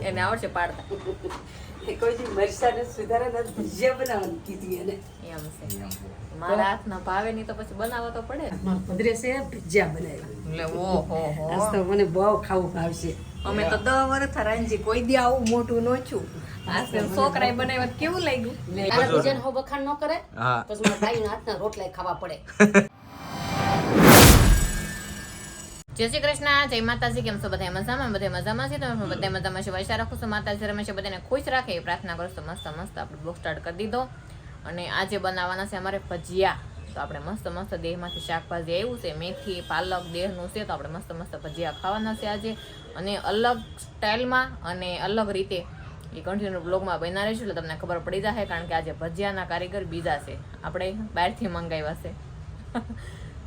એને આવડશે પાડતા કોઈ દી મરચાને સુધારા ભજીયા બનાવવાની કીધી એને એમ છે મારા હાથના ભાવે નહીં તો પછી બનાવવા તો પડે ને ભદ્રેશે ભજીયા બનાવ્યા એટલે ઓહો આજ તો મને બહુ ખાવું ભાવશે અમે તો 10 વર્ષ રાંજી કોઈ દી આવું મોટું નો છું આ છોકરાએ બનાવ્યા તો કેવું લાગ્યું આ બીજાને હો વખાણ ન કરે હા પછી મારા ભાઈના હાથના રોટલા ખાવા પડે જય શ્રી કૃષ્ણ જય માતાજી કેમ છો બધા મજામાં છે તમે બધા મજામાં છે વૈસા રાખો છો માતાજી હંમેશા બધાને ખુશ રાખે એ પ્રાર્થના કરું તો મસ્ત આપણે બ્લોગ સ્ટાર્ટ કરી દીધો અને આજે બનાવવાના છે અમારે ભજીયા તો આપણે મસ્ત દેહમાંથી શાકભાજી આવ્યું છે મેથી પાલક દેહનું છે તો આપણે મસ્ત ભજીયા ખાવાના છે આજે અને અલગ સ્ટાઇલમાં અને અલગ રીતે એ કન્ટિન્યુ બ્લોગમાં બના રહીશું એટલે તમને ખબર પડી જશે કારણ કે આજે ભજીયાના કારીગર બીજા છે આપણે બહારથી મંગાવ્યા છે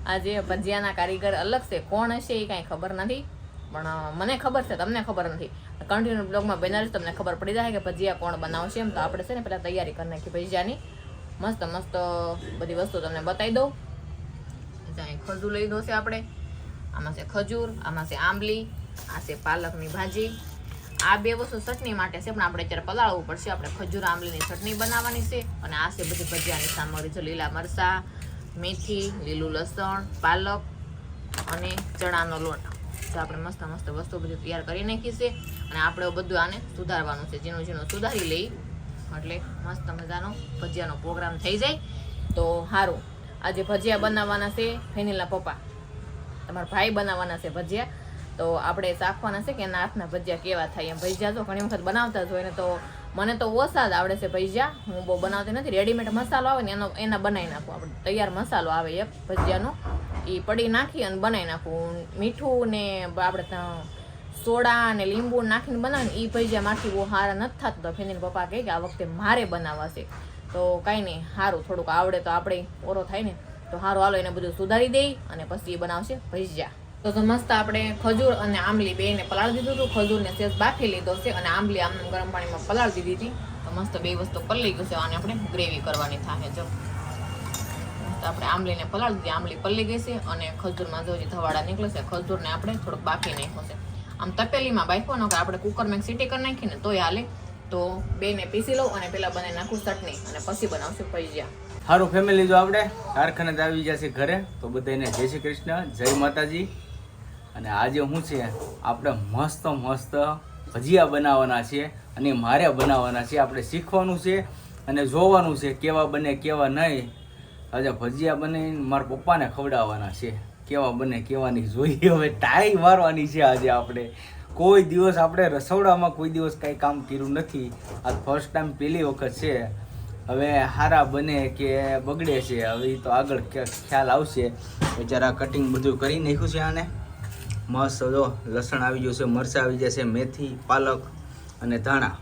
આજે ભજીયાના કારીગર અલગ છે કોણ હશે એ કાંઈ ખબર નથી પણ મને ખબર છે તમને ખબર નથી કન્ટિન્યુ બ્લોગમાં બનાવીશ તમને ખબર પડી જાય કે ભજીયા કોણ બનાવશે એમ તો આપણે છે ને પહેલાં તૈયારી કરી નાખી ભજીયાની મસ્ત બધી વસ્તુ તમને બતાવી દઉં અહીં ખજૂર લઈ દો છે આપણે આમાં છે ખજૂર આમાં છે આંબલી આ છે પાલકની ભાજી આ બે વસ્તુ ચટણી માટે છે પણ આપણે અત્યારે પલાળવું પડશે આપણે ખજૂર આંબલીની ચટણી બનાવવાની છે અને આ છે બધી ભજીયાની સામગ્રી છે લીલા મરચાં મેથી લીલું લસણ પાલક અને ચણાનો લોટ તો આપણે મસ્ત વસ્તુ બધી તૈયાર કરી નાખી છે અને આપણે બધું આને સુધારવાનું છે ઝીણું સુધારી લઈ એટલે મસ્ત મજાનો ભજીયાનો પ્રોગ્રામ થઈ જાય તો સારું આજે ભજીયા બનાવવાના છે ફેનિલના પપ્પા તમારા ભાઈ બનાવવાના છે ભજીયા તો આપણે ચાખવાના છે કે એના હાથના ભજીયા કેવા થાય એમ ભજીયા તો ઘણી વખત બનાવતા જ હોય ને તો મને તો ઓછા જ આવડે છે ભજીયા હું બહુ બનાવતી નથી રેડીમેડ મસાલો આવે ને એના બનાવી નાખું આપણે તૈયાર મસાલો આવે એક ભજીયાનો એ પડી નાખી અને બનાવી નાખું મીઠું ને આપણે સોડા અને લીંબુ નાખીને બનાવે ને એ ભજીયા મારથી બહુ સારા નથી થતું તો ફેનીના પપ્પા કહે કે આ વખતે મારે બનાવવા છે તો કાંઈ નહીં સારું થોડુંક આવડે તો આપણે ઓરો થાય ને તો સારું હાલો એને બધું સુધારી દઈ અને પછી એ બનાવશે ભજીયા તો મસ્ત આપણે ખજૂર અને આંબલી બેને પલાળી દીધું હતું ખજૂરને સેજ બાફી લીધો છે અને આંબલી આમ ગરમ પાણીમાં પલાળી દીધી હતી તો મસ્ત બે વસ્તુ પલળી ગયું છે અને આપણે ગ્રેવી કરવાની થાય જો તો આપણે આંબલીને પલાળી દીધી આંબલી પલળી ગઈ છે અને ખજૂરમાં જો ધવાડા નીકળે છે ખજૂરને આપણે થોડુંક બાફી નાખ્યો છે આમ તપેલીમાં બાફવાનો કે આપણે કુકરમાં સીટી કરી નાખીને તોય હાલે તો બેને પીસી લઉં અને પેલા બનાવી નાખું ચટણી અને પછી બનાવશું ભજીયા સારું ફેમિલી જો આપણે કારખાને આવી જશે ઘરે તો બધાને જય શ્રી કૃષ્ણ જય માતાજી અને આજે શું છે આપણે મસ્ત ભજીયા બનાવવાના છે અને મારે બનાવવાના છે આપણે શીખવાનું છે અને જોવાનું છે કેવા બને કેવા નહીં આજે ભજીયા બનાવીને મારા પપ્પાને ખવડાવવાના છે કેવા બને કેવાની જોઈએ હવે ટાઈ મારવાની છે આજે આપણે કોઈ દિવસ આપણે રસોડામાં કોઈ દિવસ કાંઈ કામ કર્યું નથી આ ફર્સ્ટ ટાઈમ પહેલી વખત છે હવે હારા બને કે બગડે છે હવે તો આગળ ખ્યાલ આવશે બિચારા કટિંગ બધું કરી નાખ્યું છે આને મસ્ત જો લસણ આવી ગયું છે મરચાં આવી જશે મેથી પાલક અને ધાણા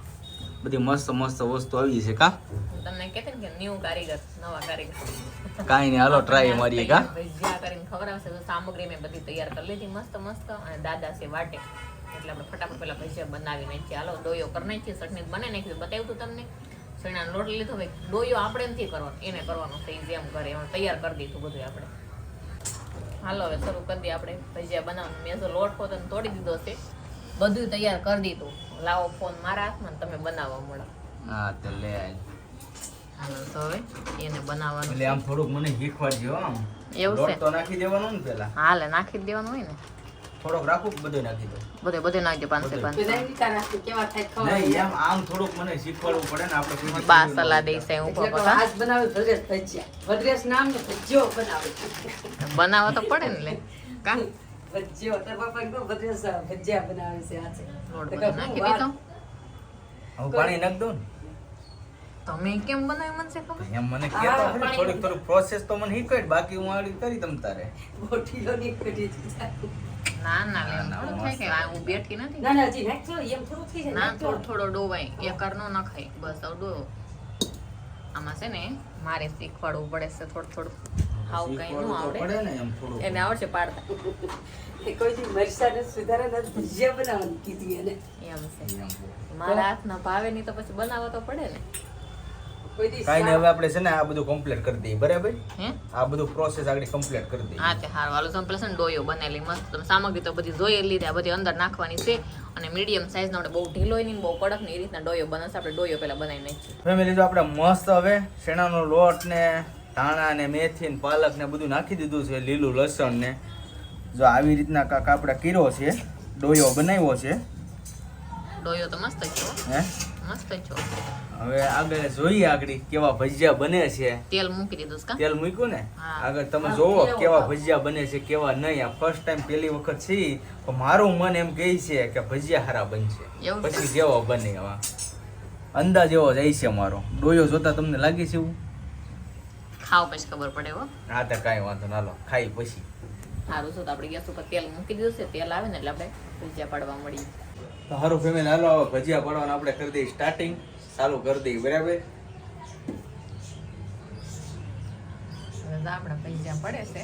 બધી મસ્ત વસ્તુ આવી છે કા તમને કહેતે ને કે ન્યુ કારીગર નવા કારીગર કાંઈ નહીં હાલો ટ્રાય મારીએ કા ભજીયા કરીને ખવડાવશે તો સામગ્રી મેં બધી તૈયાર કરી લીધી મસ્ત અને દાદા છે વાટે એટલે આપણે ફટાફટ પેલા ભજીયા બનાવી નાખીએ હાલો ડોયો કરી નાખીએ ચટણી બનાવી નાખી બતાવ્યું હતું તમને ચણાનો લોટ લીધો ભાઈ ડોયો આપણે નથી કરવાનો એને કરવાનો થઈ જેમ કરે એમ તૈયાર કરી દીધું બધું આપણે હાલો હવે શરૂ કરી દઈએ આપણે ભજીયા બનાવવાનું મેં જો લોટ પોતાને તોડી દીધો છે બધું તૈયાર કરી દીધું લાવો ફોન મારા હાથમાં તમે બનાવવા મળો હા તો લે હાલો તો હવે એને બનાવવાનું એટલે આમ થોડુંક મને શીખવાડજો આમ એવું છે લોટ તો નાખી દેવાનો ને પેલા હાલે નાખી જ દેવાનું હોય ને થોડોક રાખું બધું નાખી દો બધે નાખી દે 500 કેવા થાય નહીં એમ આમ થોડુંક મને શીખવાડવું પડે ને આપણે બા સલાહ દઈ છે ઉપર પકા આજ બનાવે ભદ્રેશ ભજીયા ભદ્રેશ નામ ને ભજીયો બનાવે બનાવવા તો પડે ને લે કા ભજીયો તાર બાપા કહો ભદ્રેશ ભજીયા બનાવે છે આજે લોટ બધો નાખી દીધો હું પાણી નાખ દઉં ને તમે કેમ બનાવી મને છે ખબર એમ મને કહેતો થોડીક પ્રોસેસ તો મને શીખવાડ બાકી હું આડી કરી તમ તારે ગોઠીલો ની કઢી ના લે થોડું થાય કે આ હું બેઠી નથી ના જી નાખજો એમ થોડું થઈ જાય ના થોડો ડોવાય એકર નો નખાય બસ આવ ડો આમાં છે ને મારે શીખવાડવું પડે છે થોડું હાવ કઈ નો આવડે પડે ને એમ થોડું એને આવડશે પાડતા કોઈ દી મરચાને સુધારા ભજીયા બનાવવાની કીધી એને એમ છે મારા હાથના ભાવે નહીં તો પછી બનાવવા તો પડે ને કોઈ દી કાઈ ને હવે આપણે છે ને આ બધું કમ્પ્લીટ કરી દઈએ બરાબર હે આ બધું પ્રોસેસ આગળ કમ્પ્લીટ કરી દઈએ હા તે હારું હાલો સંપલ છે ને ડોયો બનેલી મસ્ત તમે સામગ્રી તો બધી જોઈ લીધી આ બધી અંદર નાખવાની છે અને મીડિયમ સાઈઝનો આપણે બહુ ઢીલો નહીં બહુ કડક નહીં એ રીતના ડોયો બનાવશે. આપણે ડોયો પહેલાં બનાવી નાખીએ. ફેમિલી જો આપણે મસ્ત હવે શેણાનો લોટ ને ધાણા ને મેથી ને પાલક ને બધું નાખી દીધું છે, લીલું લસણ ને જો આવી રીતના કાંક આપણે કર્યો છે, ડોયો બનાવ્યો છે. ડોયો તો મસ્ત છો, હે મસ્ત છો. હવે આગળ જોઈએ આગળ કેવા ભજીયા બને છે. તેલ મૂકી દીધું છે કા? તેલ મૂક્યું ને હા. આગળ તમે જોવો કેવા ભજીયા બને છે કેવા નહીં. આ ફર્સ્ટ ટાઈમ પહેલી વખત છે તો મારું મન એમ કહે છે કે ભજીયા હારા બનશે, એવું છે? પછી કેવો બને એવા અંદાજ એવો જાય છે મારો. ડોયો જોતા તમને લાગે છે એવું? ખાવ પછી ખબર પડે હો. હા તો કાંઈ વાંધો ના લો, ખાઈ પછી. સારું છે તો આપણે ગેસ ઉપર તેલ મૂકી દીધું છે. તેલ આવે ને એટલે આપણે ભજીયા પાડવા મળીએ. તો સારું ફેમિલી હાલો હવે ભજીયા પાડવાનું આપણે કરી દઈએ સ્ટાર્ટિંગ, ચાલુ કરી દઈએ. બરાબર હવે તો આપણા ભજીયા પડે છે.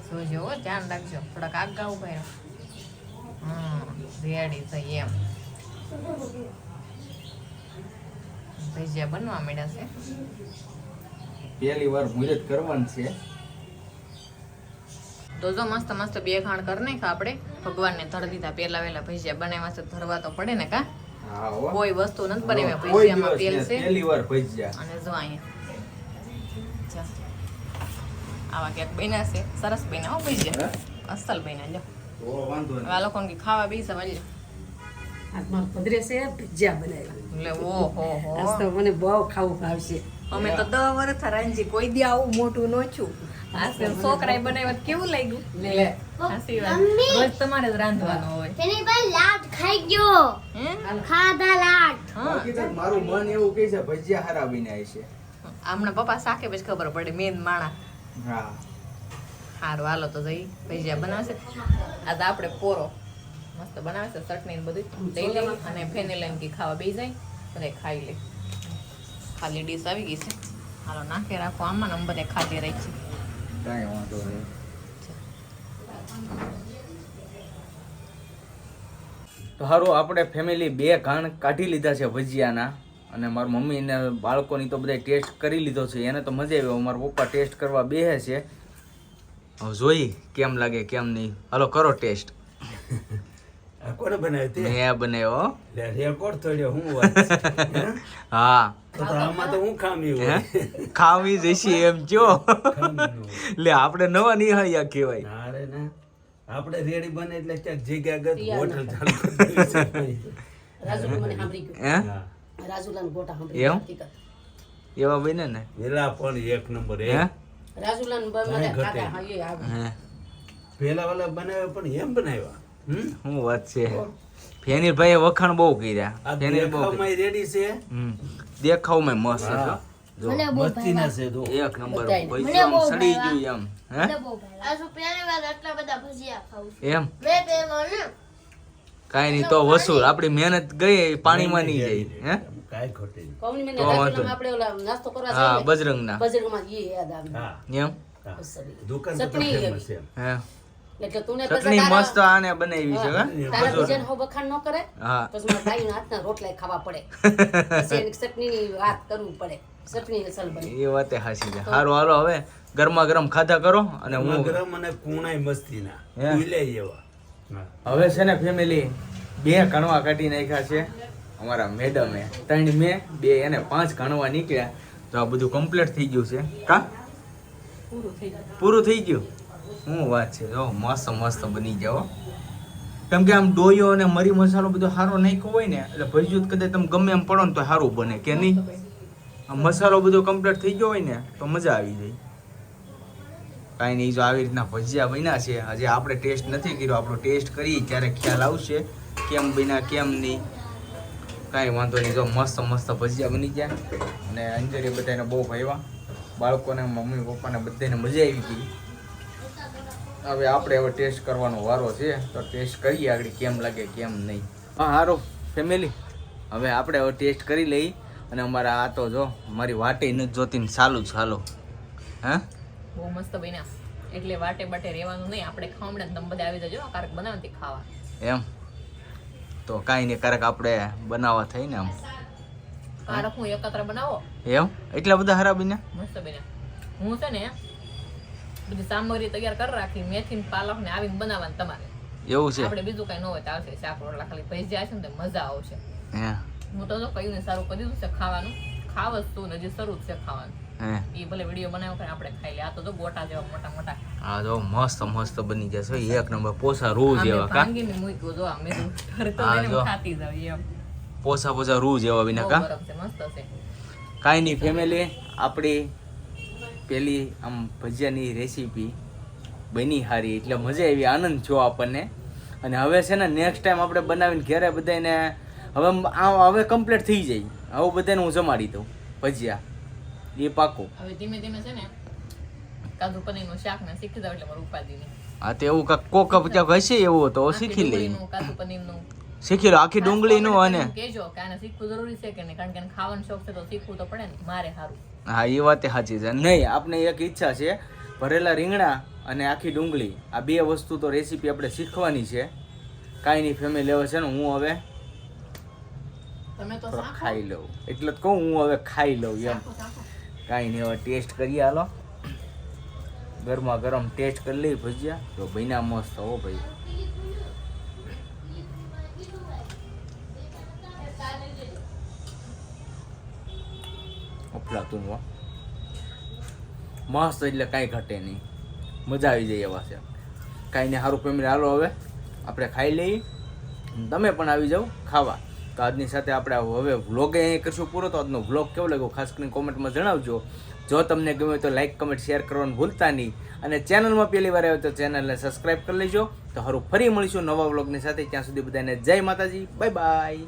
જોજો હો, ધ્યાન રાખજો, થોડાક આગા ઉભા રહો. રેડી થઈ એમ ભજીયા બનવા માંડ્યા છે. પહેલી વાર મુહૂર્ત કરવાનું છે. તો જો મસ્ત મસ્ત બે ખાણ કરી નાખ્યા આપણે. ભગવાનને ધરી દીધા. પેલા વેલા ભજીયા બનાવ્યા છે, ધરવા તો પડે ને કા? હા હો. કોઈ વસ્તુ નથી બનાવ્યા. કોઈ ભજીયામાં દિવસ તેલ નહીં, છે. પહેલી વાર ભજીયા. અને જો અહીંયા જા. આવા ક્યાંક બન્યા છે, સરસ બન્યા હો ભજીયા, અસલ બન્યા. જો તો વાંધો નહીં. આ લોકોને ખાવા બેસા વાલી હાથમાં પધરે છે ભજીયા બનાવ્યા. એટલે ઓહો આજ તો મને બહુ ખાવું ભાવશે. અમે તો 10 વર્ષ રાંજી કોઈ દી આવું મોટું નો છું. આ છોકરાએ બનાવ્યા કેવું લાગ્યું? લે સાચી વાત. રોજ તમારે જ રાંધવાનું હોય. તેની ભાઈ લાટ ખાઈ ગયો. હે? ખાધા લાટ. હા. બાકી તો મારું મન એવું કહે છે ભજીયા હારા બન્યા છે. હમણાં પપ્પા શાકે પછી ખબર પડે મેન માણા. હા હારું હાલો તો જઈ ભજીયા બનાવશે. આજ આપણે પોરો મસ્ત બનાવે છે, ચટણી ને બધું લઈ લઈ અને ફેની લઈને કે ખાવા બેસી જાય બધા ખાઈ લે. ખાલી ડીશ આવી ગઈ છે, હાલો નાખે રાખો આમાં ને અમે બધે ખાતી રહી છે. કાંઈ વાંધો નહીં. તો સારું આપણે ફેમિલી 2 ઘાણ કાઢી લીધા છે ભજીયાના. અને મારી મમ્મી ને બાળકોની તો બધા ટેસ્ટ કરી લીધો છે. એને તો મજા આવી. મારા પપ્પા ટેસ્ટ કરવા બેસે છે. હવે જોઈ કેમ લાગે કેમ નહીં. હાલો કરો ટેસ્ટ. કોને બનાવ્યું તે? મેં બનાવ્યો. લે, રેકોર્ડ તોડ્યો હું વાત છે. હે? હા તો આમાં તો હું ખામી હોય. હે? ખાવી જઈશી એમ જો. ખામી ન હોય. લે આપણે નવા નિહાળ્યા કહેવાય. ના રે ના. આપણે રેડી બને એટલે ક્યાંક જગ્યા ગત હોટલ ચાલુ કરી દેવી છે. રાજુલા મને સાંભળી ગયું. હે રાજુલાના ગોટા સાંભળી એમ? હકીકત. એવા બને ને? વેલા પણ એક નંબર હે રાજુલાના મને ઘટે. કાકા હા, એ આવે. હે પેલા વાલા બનાવ્યા પણ એમ બનાવ્યા. શું વાત છે. ફેનીર ભાઈએ વખાણ બહુ કર્યા. આ ફેનીર બહુ દેખાવમાં રેડી છે. દેખાવમાં મસ્ત છે. હા. જો મને બહુ મસ્તીના છે તો. એક નંબર મને પૈસા બહુ સડી ભાવ્યા. ગયું એમ. હે મને બહુ ભાવે. આ શું પહેલી વાર આટલા બધા ભજીયા ખાઉં છું. એમ મેં પેલો ને કાંઈ નહીં તો વસૂલ. આપણી મહેનત ગઈ પાણીમાં નહીં જાય. હે કાંઈ ખોટી નહીં. કૌની મને તો વાંધો રાજુલામાં આપણે ઓલા નાસ્તો કરવા હા જઈએ ને, બજરંગના. બજરંગમાં એ યાદ આવે. હા એમ હા. અસલી. દુકાન તો ચટણી ફેમસ છે. હે એટલે તું ને ચટણી મસ્ત આને બનાવી છે. તારા હે ભજીયાને હો વખાણ ન કરે હા પછી મારા ભાઈના હાથના રોટલા ખાવા પડે. પછી એની ચટણીની વાત કરવું પડે. ચટણી અસલ બને. એ વાતે હાસી છે. સારું હાલો હવે ગરમા ગરમ ખાધા કરો. અને હું ગરમ અને કુણાય મસ્તીના. હે? પીલે એવા. હા. હવે છે ને ફેમિલી 2 કણવા કાઢી નાખ્યા છે અમારા મેડમે. 3 મેં 2 એને 5 કણવા નીકળ્યા. તો આ બધું કમ્પ્લીટ થઈ ગયું છે. કા પૂરું થઈ ગયું. પૂરું થઈ ગયું. શું વાત છે. જો મસ્ત મસ્ત બની જાઓ. કેમ કે આમ ડોયો અને મરી મસાલો બધો સારો નાખ્યો હોય ને એટલે ભજીયું કદાચ તમે ગમે એમ પડો ને તો સારું બને કે નહીં. આમ મસાલો બધો કમ્પ્લીટ થઈ ગયો હોય ને તો મજા આવી જાય. કાંઈ નહીં. જો આવી રીતના ભજીયા બન્યા છે. હજી આપણે ટેસ્ટ નથી કર્યો. આપણો ટેસ્ટ કરીએ ત્યારે ખ્યાલ આવશે કેમ બન્યા કેમ નહીં. કાંઈ વાંધો નહીં. જો મસ્ત મસ્ત ભજીયા બની ગયા. અને અંજરી બધાને બહુ ભાવ્યા. બાળકોને મમ્મી પપ્પાને બધાને મજા આવી ગઈ. હવે આપણે હવે ટેસ્ટ કરવાનો વારો છે. તો ટેસ્ટ કરીએ આગળ કેમ લાગે કેમ નહીં. હા સારું ફેમિલી હવે આપણે હવે ટેસ્ટ કરી લઈ. અને અમારા આ તો જો મારી વાટે નથી જોતી ને ચાલુ ચાલો. હા બહુ મસ્ત બન્યા. એટલે વાટે બાટે રહેવાનું નહીં. આપણે ખામણે તમે બધા આવી જજો કારક બનાવતી ખાવા. એમ તો કાંઈ નહીં. ક્યારેક આપણે બનાવવા થઈને આમ કારક હું એકત્ર બનાવો એમ એટલા બધા હારા બન્યા. મસ્ત બન્યા. હું છે ને બધી સામગ્રી તૈયાર કરી રાખી. મેથી ને પાલક ને આવીને બનાવવાની તમારે. એવું છે આપણે બીજું કઈ ન હોય તો આવશે શાક રોટલા ખાલી ભજીયા છે ને તો મજા આવશે હે હું તો જો કયું ને સારું કરી દીધું છે ખાવાનું ખાવ જ તું ને હજી શરૂ જ છે ખાવાનું હે એ ભલે વિડીયો બનાવ્યો કરે આપણે ખાઈ લે આ તો જો ગોટા જેવા મોટા મોટા આ જો મસ્ત મસ્ત બની જશે એક નંબર પોસા રૂ જેવા કા ભાંગીને મૂક્યું જો આમ મેં ઘર તો હા, લઈને જો. ખાતી જાવ એમ પોસા રૂ જેવા વિના બહુ કા ગરમ છે મસ્ત છે કાંઈ નહીં ફેમિલી આપણી પેલી આમ ભજીયાની રેસીપી બની સારી એટલે મજા આવી આનંદ થયો આપણને અને હવે છે ને નેક્સ્ટ ટાઈમ આપણે બનાવીને ઘરે બધાને હવે કમ્પ્લીટ થઈ જાય હવે બધાને હું જમાડી દઉં ભજીયા એ પાકું હવે ધીમે ધીમે છે ને કાજુ પનીરનું શાક ને શીખી જાવ એટલે મારું ઉપાધિ નહીં હા તો એવું કોક ક્યાંક હશે એવું તો શીખી લઈએ ડુંગળીનું, કાજુ પનીરનું શીખી લો આખી ડુંગળીનું અને કહેજો કે આને શીખવું જરૂરી છે કે નહીં કારણ કે આને ખાવાનો શોખ છે તો શીખવું તો પડે ને મારે સારું હા એ વાત સાચી છે નહીં આપણે એક ઈચ્છા છે ભરેલા રીંગણા અને આખી ડુંગળી આ બે વસ્તુ તો રેસીપી આપણે શીખવાની છે કાંઈ નહીં ફેમિલી હવે છે ને હું હવે તમે તો થોડો શાક ખાઈ લઉં એટલે જ કહું હું હવે ખાઈ લઉં એમ કાંઈ નહીં હવે ટેસ્ટ કરીએ હાલો ગરમા ગરમ ટેસ્ટ કરી લઈ ભજીયા તો બન્યા મસ્ત હો ભાઈ અફલાતું હો મસ્ત એટલે કાંઈ ઘટે નહીં મજા આવી જાય એવા છે કાંઈ નહીં સારું ફેમિલી હાલો હવે આપણે ખાઈ લઈએ તમે પણ આવી જાઓ ખાવા તો આજની સાથે આપણે હવે વ્લોગ અહીં કરશું પૂરો તો આજનો વ્લોગ કેવો લાગ્યો ખાસ કરીને કોમેન્ટમાં જણાવજો જો તમને ગમે તો લાઈક કમેન્ટ શેર કરવાનું ભૂલતા નહીં અને ચેનલમાં પહેલી વાર આવ્યો તો ચેનલને સબસ્ક્રાઈબ કરી લેજો તો સારું ફરી મળીશું નવા વ્લોગની સાથે ત્યાં સુધી બધાને જય માતાજી બાય બાય